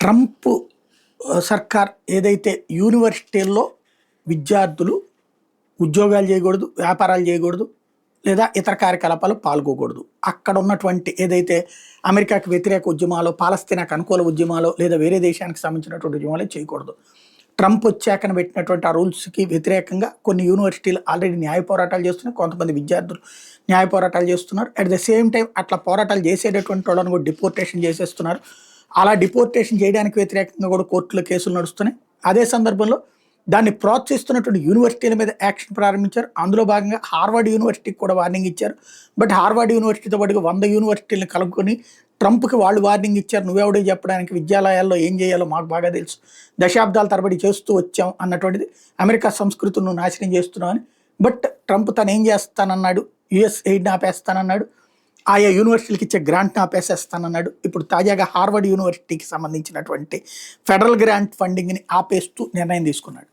Trump సర్కార్ ఏదైతే యూనివర్సిటీల్లో విద్యార్థులు ఉద్యోగాలు చేయకూడదు, వ్యాపారాలు చేయకూడదు, లేదా ఇతర కార్యకలాపాలు పాల్గొకూడదు. అక్కడ ఉన్నటువంటి ఏదైతే అమెరికాకి వ్యతిరేక ఉద్యమాలు, పాలస్తీనాకు అనుకూల ఉద్యమాలు, లేదా వేరే దేశానికి సంబంధించినటువంటి ఉద్యమాలు చేయకూడదు. ట్రంప్ వచ్చాకన పెట్టినటువంటి ఆ రూల్స్కి వ్యతిరేకంగా కొన్ని యూనివర్సిటీలు ఆల్రెడీ న్యాయ పోరాటాలు చేస్తున్నాయి. కొంతమంది విద్యార్థులు న్యాయ పోరాటాలు చేస్తున్నారు. అట్ ద సేమ్ టైం అట్లా పోరాటాలు చేసేటటువంటి వాళ్ళని కూడా డిపోర్టేషన్ చేసేస్తున్నారు. అలా డిపోర్టేషన్ చేయడానికి వ్యతిరేకంగా కూడా కోర్టులో కేసులు నడుస్తున్నాయి. అదే సందర్భంలో దాన్ని ప్రోత్సహిస్తున్నటువంటి యూనివర్సిటీల మీద యాక్షన్ ప్రారంభించారు. అందులో భాగంగా హార్వర్డ్ యూనివర్సిటీకి కూడా వార్నింగ్ ఇచ్చారు. బట్ హార్వర్డ్ యూనివర్సిటీతో పాటుగా 100 యూనివర్సిటీలను కలుపుకొని ట్రంప్కి వాళ్ళు వార్నింగ్ ఇచ్చారు. నువ్వెవడో చెప్పడానికి, విద్యాలయాల్లో ఏం చేయాలో మాకు బాగా తెలుసు, దశాబ్దాల తరబడి చేస్తూ వచ్చాం అన్నటువంటిది, అమెరికా సంస్కృతిని నువ్వు నాశనం చేస్తున్నావు అని. బట్ ట్రంప్ తను ఏం చేస్తానన్నాడు, యుఎస్ ఎయిడ్ని ఆపేస్తానన్నాడు, ఆయా యూనివర్సిటీలకు ఇచ్చే గ్రాంట్ని ఆపేసేస్తానన్నాడు. ఇప్పుడు తాజాగా హార్వర్డ్ యూనివర్సిటీకి సంబంధించినటువంటి ఫెడరల్ గ్రాంట్ ఫండింగ్ని ఆపేస్తూ నిర్ణయం తీసుకున్నాడు.